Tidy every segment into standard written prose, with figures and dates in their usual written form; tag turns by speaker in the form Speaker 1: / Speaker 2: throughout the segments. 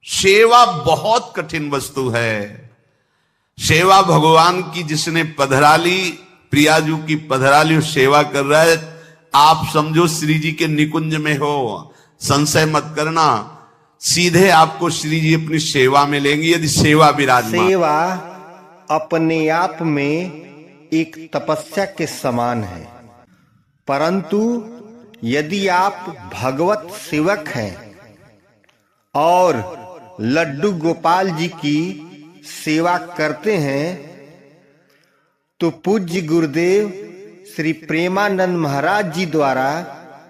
Speaker 1: सेवा बहुत कठिन वस्तु है। सेवा भगवान की जिसने पधराली, प्रियाजू की पधराली सेवा कर रहा है, आप समझो श्री जी के निकुंज में हो, संशय मत करना, सीधे आपको श्री जी अपनी सेवा में लेंगे यदि सेवा विराजमान।
Speaker 2: सेवा अपने आप में एक तपस्या के समान है, परंतु यदि आप भगवत सेवक हैं और लड्डू गोपाल जी की सेवा करते हैं तो पूज्य गुरुदेव श्री प्रेमानंद महाराज जी द्वारा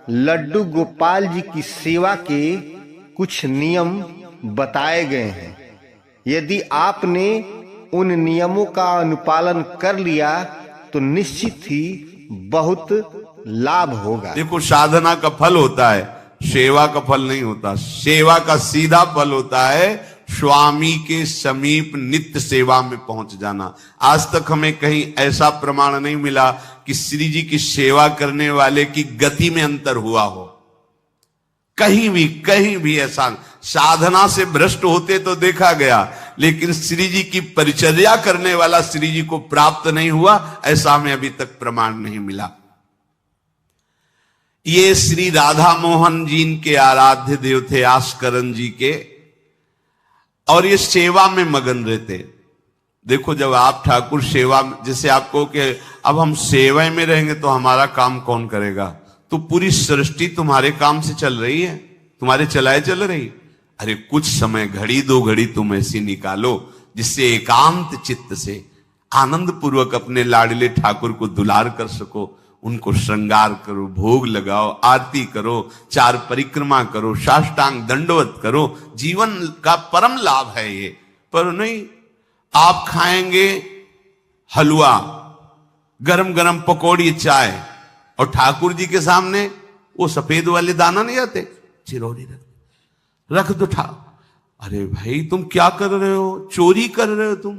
Speaker 2: लड्डू गोपाल जी की सेवा के कुछ नियम बताए गए हैं। यदि आपने उन नियमों का अनुपालन कर लिया तो निश्चित ही बहुत लाभ होगा।
Speaker 1: देखो, साधना का फल होता है, सेवा का फल नहीं होता। सेवा का सीधा फल होता है स्वामी के समीप नित्य सेवा में पहुंच जाना। आज तक हमें कहीं ऐसा प्रमाण नहीं मिला कि श्री जी की सेवा करने वाले की गति में अंतर हुआ हो। कहीं भी ऐसा, साधना से भ्रष्ट होते तो देखा गया, लेकिन श्री जी की परिचर्या करने वाला श्री जी को प्राप्त नहीं हुआ, ऐसा हमें अभी तक प्रमाण नहीं मिला। ये श्री राधा मोहन जी के आराध्य देव थे, आस्करन जी के, और ये सेवा में मगन रहते। देखो, जब आप ठाकुर सेवा, जैसे आपको कि अब हम सेवा में रहेंगे तो हमारा काम कौन करेगा, तो पूरी सृष्टि तुम्हारे काम से चल रही है, तुम्हारे चलाए चल रही। अरे कुछ समय, घड़ी दो घड़ी तुम ऐसी निकालो जिससे एकांत चित्त से आनंद पूर्वक अपने लाडले ठाकुर को दुलार कर सको। उनको श्रृंगार करो, भोग लगाओ, आरती करो, 4 परिक्रमा करो, साष्टांग दंडवत करो। जीवन का परम लाभ है ये। पर नहीं, आप खाएंगे हलवा, गरम गरम पकौड़ी, चाय, और ठाकुर जी के सामने वो सफेद वाले दाना नहीं आते, चिरौरी रख दो अरे भाई, तुम क्या कर रहे हो? चोरी कर रहे हो तुम।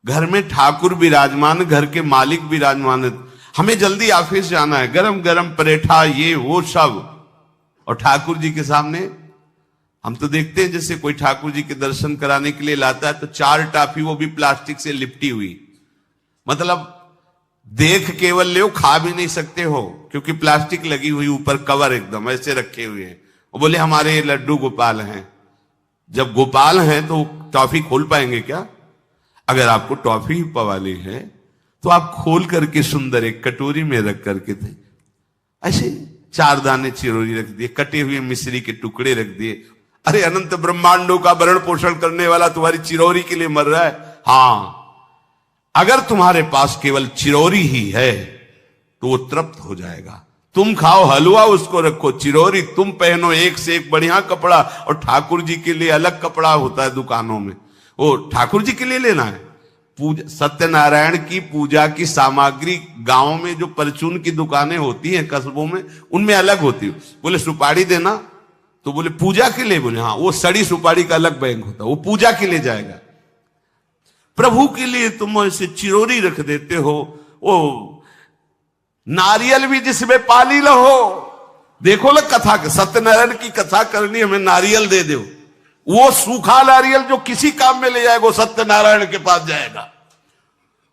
Speaker 1: घर में ठाकुर विराजमान, घर के मालिक विराजमान, हमें जल्दी ऑफिस जाना है, गरम गरम परेठा, ये वो सब, और ठाकुर जी के सामने हम तो देखते हैं जैसे कोई ठाकुर जी के दर्शन कराने के लिए लाता है तो 4 टाफी, वो भी प्लास्टिक से लिपटी हुई, मतलब देख केवल ले, खा भी नहीं सकते हो क्योंकि प्लास्टिक लगी हुई, ऊपर कवर एकदम ऐसे रखे हुए हैं। वो बोले हमारे लड्डू गोपाल हैं। जब गोपाल हैं तो टॉफी खोल पाएंगे क्या? अगर आपको टॉफी पवाली है तो आप खोल करके सुंदर एक कटोरी में रख करके थे, ऐसे 4 दाने चिरौरी रख दिए, कटे हुए मिश्री के टुकड़े रख दिए। अरे अनंत ब्रह्मांडों का भरण पोषण करने वाला तुम्हारी चिरौरी के लिए मर रहा है। हाँ, अगर तुम्हारे पास केवल चिरौरी ही है तो वो तृप्त हो जाएगा। तुम खाओ हलवा, उसको रखो, चिरौरी तुम पहनो, एक से एक बढ़िया कपड़ा, और ठाकुर जी के लिए अलग कपड़ा होता है दुकानों में, वो ठाकुर जी के लिए लेना है। पूजा, सत्यनारायण की पूजा की सामग्री गांव में जो परचून की दुकानें होती हैं कस्बों में, उनमें अलग होती है। बोले सुपारी देना, तो बोले पूजा के लिए, बोले हाँ, वो सड़ी सुपारी का अलग बैंक होता है, वो पूजा के लिए जाएगा। प्रभु के लिए तुम ऐसे चिरौरी रख देते हो। वो नारियल भी जिसमें पाली लो, देखो ना कथा, सत्यनारायण की कथा करनी, हमें नारियल दे दो। वो सूखा नारियल जो किसी काम में ले जाएगा, वो सत्यनारायण के पास जाएगा।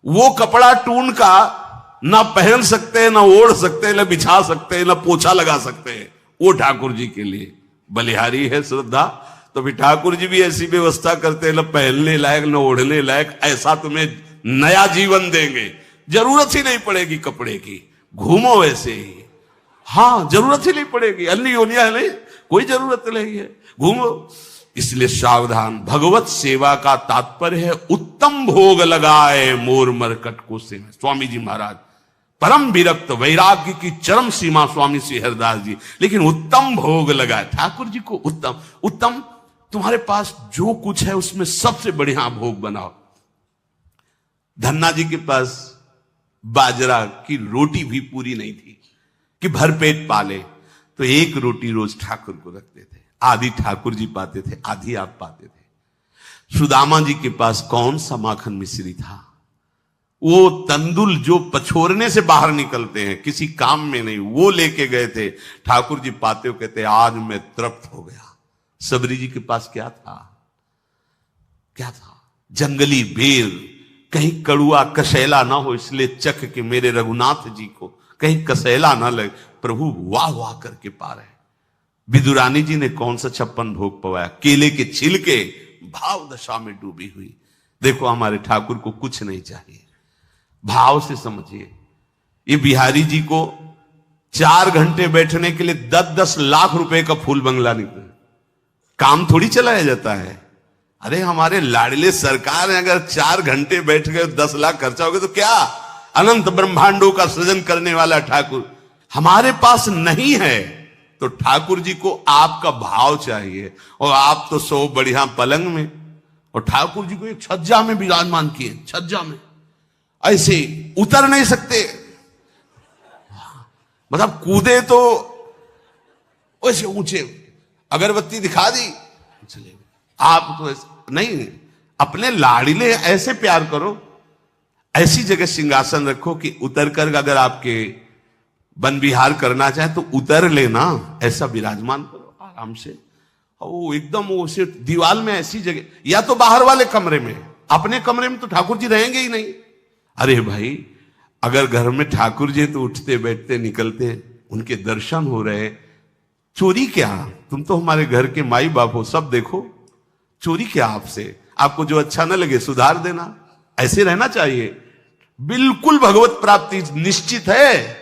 Speaker 1: वो कपड़ा टून का ना पहन सकते हैं, ना ओढ़ सकते हैं, ना बिछा सकते हैं, ना पोछा लगा सकते हैं, वो ठाकुर जी के लिए बलिहारी है श्रद्धा। तो भी ठाकुर जी भी ऐसी व्यवस्था करते हैं, ना पहनने लायक ना ओढ़ने लायक, ऐसा तुम्हें नया जीवन देंगे, जरूरत ही नहीं पड़ेगी कपड़े की, घूमो वैसे ही। हाँ, जरूरत ही नहीं पड़ेगी, अन्य योनिया नहीं, कोई जरूरत नहीं है, घूमो। इसलिए सावधान। भगवत सेवा का तात्पर्य है उत्तम भोग लगाए मोर मरकट को से। स्वामी जी महाराज परम विरक्त, वैराग्य की चरम सीमा स्वामी श्री हरिदास जी, लेकिन उत्तम भोग लगाए ठाकुर जी को। उत्तम तुम्हारे पास जो कुछ है उसमें सबसे बढ़िया भोग बनाओ। धन्ना जी के पास बाजरा की रोटी भी पूरी नहीं थी कि भरपेट पाले, तो 1 रोटी रोज ठाकुर को रखते थे। आधी ठाकुर जी पाते थे, आधी आप पाते थे। सुदामा जी के पास कौन सा माखन मिश्री था? वो तंदुल जो पछोरने से बाहर निकलते हैं, किसी काम में नहीं, वो लेके गए थे। ठाकुर जी पाते हो कहते आज मैं तृप्त हो गया, सबरी जी के पास क्या था? क्या था? जंगली बेर, कहीं कड़ुआ कसैला ना हो इसलिए चख के मेरे रघुनाथ जी को कहीं कसैला ना लगे। प्रभु वाह वाह करके पा रहे। विदुरानी जी ने कौन सा 56 भोग पवाया? केले के छिलके भाव दशा में डूबी हुई। देखो हमारे ठाकुर को कुछ नहीं चाहिए, भाव से समझिए। ये बिहारी जी को 4 घंटे बैठने के लिए 10-10 लाख रुपए का फूल बंगला निकले, काम थोड़ी चलाया जाता है। अरे हमारे लाडले सरकार है, अगर 4 घंटे बैठ गए 10 लाख खर्चा हो गया तो क्या? अनंत ब्रह्मांडों का सृजन करने वाला ठाकुर हमारे पास नहीं है। तो ठाकुर जी को आपका भाव चाहिए। और आप तो सो बढ़िया पलंग में, और ठाकुर जी को एक छज्जा में विराजमान किए। छज्जा में ऐसे उतर नहीं सकते, मतलब कूदे तो वैसे ऊंचे, अगरबत्ती दिखा दी चले। आप तो नहीं, अपने लाड़िले ऐसे प्यार करो, ऐसी जगह सिंहासन रखो कि उतर कर अगर आपके वन विहार करना चाहे तो उतर लेना, ऐसा विराजमान करो आराम से। वो एकदम वो से दीवार में ऐसी जगह, या तो बाहर वाले कमरे में, अपने कमरे में तो ठाकुर जी रहेंगे ही नहीं। अरे भाई अगर घर में ठाकुर जी तो उठते बैठते निकलते, उनके दर्शन हो रहे, चोरी क्या? तुम तो हमारे घर के माई बाप हो, सब देखो, चोरी क्या आपसे? आपको जो अच्छा न लगे सुधार देना, ऐसे रहना चाहिए। बिल्कुल भगवत प्राप्ति निश्चित है।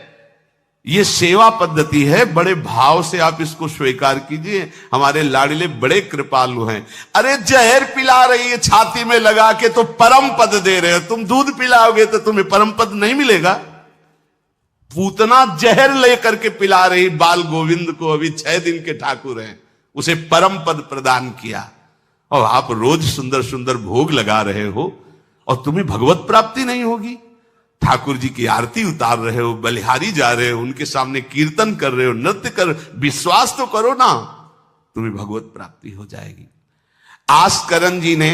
Speaker 1: ये सेवा पद्धति है, बड़े भाव से आप इसको स्वीकार कीजिए। हमारे लाडले बड़े कृपालु हैं। अरे जहर पिला रही है छाती में लगा के तो परम पद दे रहे हो, तुम दूध पिलाओगे तो तुम्हें परम पद नहीं मिलेगा। पूतना जहर लेकर के पिला रही बाल गोविंद को, अभी 6 दिन के ठाकुर हैं, उसे परम पद प्रदान किया, और आप रोज सुंदर सुंदर भोग लगा रहे हो और तुम्हें भगवत प्राप्ति नहीं होगी। ठाकुर जी की आरती उतार रहे हो, बलिहारी जा रहे हो, उनके सामने कीर्तन कर रहे हो, नृत्य कर, विश्वास तो करो ना, तुम्हें भगवत प्राप्ति हो जाएगी। आस्करन जी ने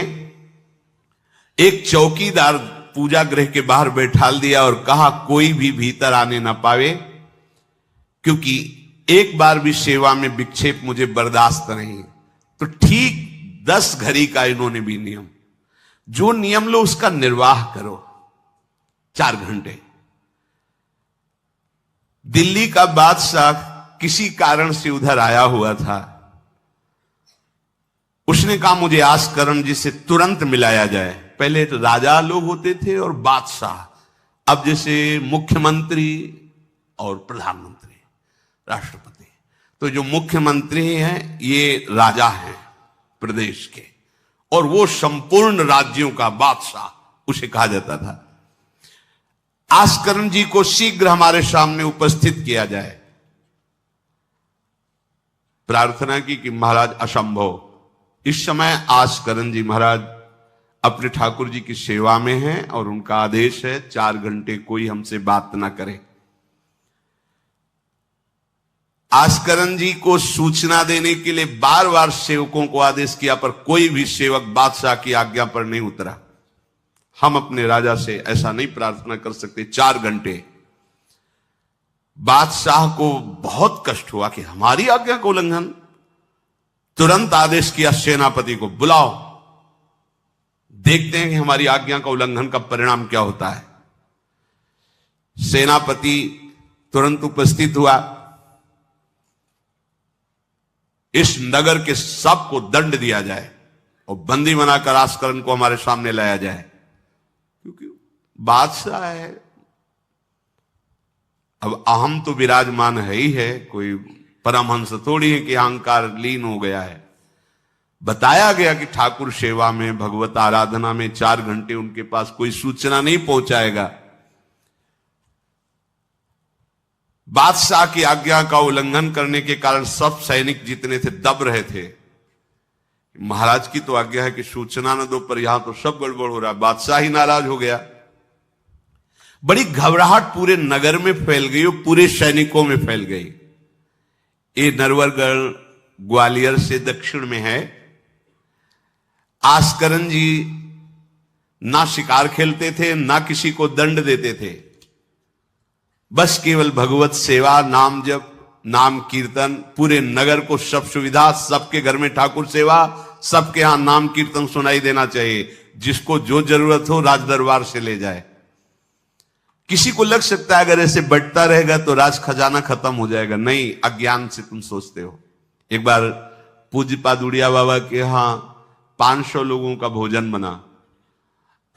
Speaker 1: एक चौकीदार पूजा गृह के बाहर बैठाल दिया और कहा कोई भी भीतर आने ना पावे, क्योंकि एक बार भी सेवा में विक्षेप मुझे बर्दाश्त नहीं। तो ठीक 10 घड़ी का इन्होंने भी नियम, जो नियम लो उसका निर्वाह करो। 4 घंटे। दिल्ली का बादशाह किसी कारण से उधर आया हुआ था, उसने कहा मुझे आस्करण जी से तुरंत मिलाया जाए। पहले तो राजा लोग होते थे और बादशाह, अब जैसे मुख्यमंत्री और प्रधानमंत्री, राष्ट्रपति। तो जो मुख्यमंत्री हैं ये राजा हैं प्रदेश के, और वो संपूर्ण राज्यों का बादशाह उसे कहा जाता था। आस्करण जी को शीघ्र हमारे सामने उपस्थित किया जाए। प्रार्थना की कि महाराज असंभव, इस समय आस्करण जी महाराज अपने ठाकुर जी की सेवा में हैं और उनका आदेश है 4 घंटे कोई हमसे बात ना करे। आस्करण जी को सूचना देने के लिए बार बार सेवकों को आदेश किया, पर कोई भी सेवक बादशाह की आज्ञा पर नहीं उतरा। हम अपने राजा से ऐसा नहीं प्रार्थना कर सकते। 4 घंटे। बादशाह को बहुत कष्ट हुआ कि हमारी आज्ञा का उल्लंघन। तुरंत आदेश किया सेनापति को, बुलाओ, देखते हैं कि हमारी आज्ञा का उल्लंघन का परिणाम क्या होता है। सेनापति तुरंत उपस्थित हुआ। इस नगर के सबको दंड दिया जाए और बंदी बनाकर आस्करण को हमारे सामने लाया जाए, क्योंकि बादशाह है। अब अहम तो विराजमान है ही है, कोई परमहंस थोड़ी है कि अहंकार लीन हो गया है। बताया गया कि ठाकुर सेवा में, भगवत आराधना में 4 घंटे उनके पास कोई सूचना नहीं पहुंचाएगा। बादशाह की आज्ञा का उल्लंघन करने के कारण सब सैनिक जितने थे दब रहे थे। महाराज की तो आज्ञा है कि सूचना न दो, पर यहां तो सब गड़बड़ हो रहा है। बादशाह ही नाराज हो गया। बड़ी घबराहट पूरे नगर में फैल गई और पूरे सैनिकों में फैल गई। ये नरवरगढ़ ग्वालियर से दक्षिण में है। आस्करण जी ना शिकार खेलते थे, ना किसी को दंड देते थे, बस केवल भगवत सेवा, नाम जप, नाम कीर्तन, पूरे नगर को सब सुविधा, सबके घर में ठाकुर सेवा, सबके यहां नाम कीर्तन सुनाई देना चाहिए। जिसको जो जरूरत हो राज दरबार से ले जाए। किसी को लग सकता है अगर ऐसे बढ़ता रहेगा तो राज खजाना खत्म हो जाएगा। नहीं, अज्ञान से तुम सोचते हो। एक बार पूज्य पादुड़िया बाबा के यहां 500 लोगों का भोजन बना।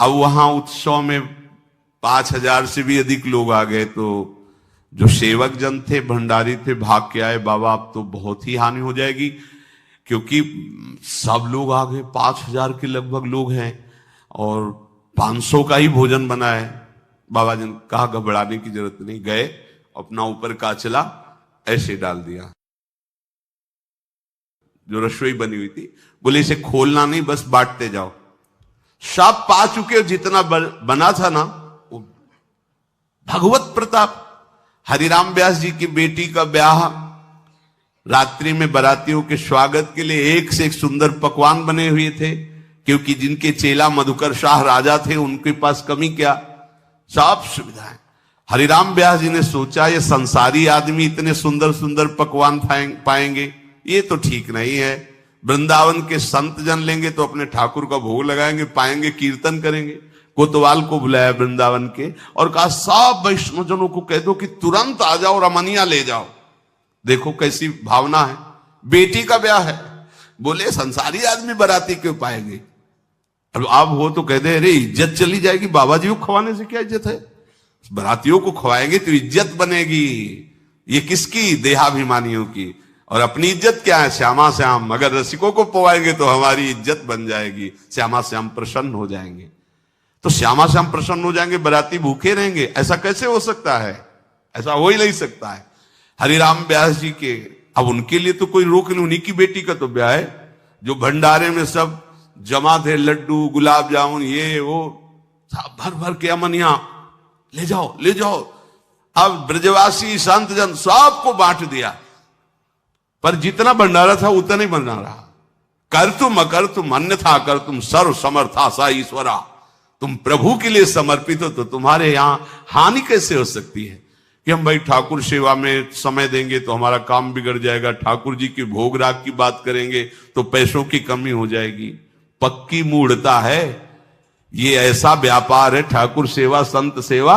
Speaker 1: अब वहां उत्सव में 5000 से भी अधिक लोग आ गए, तो जो सेवक जन थे, भंडारी थे, भाग के आए, बाबा अब तो बहुत ही हानि हो जाएगी, क्योंकि सब लोग आ गए, 5000 के लगभग लोग हैं और 500 का ही भोजन बना है। बाबा जी ने कहा घबराने की जरूरत नहीं, गए अपना ऊपर का चला ऐसे डाल दिया जो रसोई बनी हुई थी, बोले इसे खोलना नहीं, बस बांटते जाओ। सब पा चुके, जितना बना था ना, वो भगवत प्रताप। हरिराम व्यास जी की बेटी का ब्याह, रात्रि में बारातियों के स्वागत के लिए एक से एक सुंदर पकवान बने हुए थे, क्योंकि जिनके चेला मधुकर शाह राजा थे उनके पास कमी क्या, सब सुविधाएं। हरिराम व्यास जी ने सोचा ये संसारी आदमी इतने सुंदर सुंदर पकवान पाएंगे, ये तो ठीक नहीं है। वृंदावन के संत जन लेंगे तो अपने ठाकुर का भोग लगाएंगे, पाएंगे, कीर्तन करेंगे। कोतवाल को बुलाया वृंदावन के और कहा सब वैष्णवजनों को कह दो कि तुरंत आ जाओ, रमनिया ले जाओ। देखो कैसी भावना है, बेटी का ब्याह है। बोले संसारी आदमी बाराती क्यों पाएंगे, अब आप हो तो कह दे अरे इज्जत चली जाएगी, बाबा जी को खवाने से क्या इज्जत है, बारातियों को खवाएंगे तो इज्जत बनेगी। ये किसकी, देहाभिमानियों की। और अपनी इज्जत क्या है, श्यामा श्याम। अगर रसिकों को पवाएंगे तो हमारी इज्जत बन जाएगी, श्यामा श्याम प्रसन्न हो जाएंगे। तो श्यामा श्याम प्रसन्न हो जाएंगे, बाराती भूखे रहेंगे, ऐसा कैसे हो सकता है, ऐसा हो ही नहीं सकता है। हरिराम व्यास जी के, अब उनके लिए तो कोई रोक नहीं, उन्हीं की बेटी का तो ब्याह है। जो भंडारे में सब जमा थे, लड्डू गुलाब जामुन ये वो सब भर भर के अमनिया, ले जाओ ले जाओ। अब ब्रजवासी संत जन सबको बांट दिया, पर जितना भंडारा था उतना ही बना रहा। कर तुम अकर तुम अन्यथा कर तुम सर्व समर्था सा ईश्वरा। तुम प्रभु के लिए समर्पित हो तो तुम्हारे यहां हानि कैसे हो सकती है कि हम भाई ठाकुर सेवा में समय देंगे तो हमारा काम बिगड़ जाएगा, ठाकुर जी के भोग राग की बात करेंगे तो पैसों की कमी हो जाएगी। पक्की मूढ़ता है, ये ऐसा व्यापार है ठाकुर सेवा संत सेवा,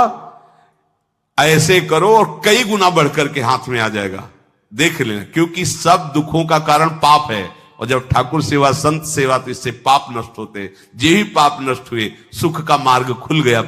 Speaker 1: ऐसे करो और कई गुना बढ़कर के हाथ में आ जाएगा, देख लेना। क्योंकि सब दुखों का कारण पाप है, और जब ठाकुर सेवा संत सेवा तो इससे पाप नष्ट होते हैं। जे ही पाप नष्ट हुए सुख का मार्ग खुल गया।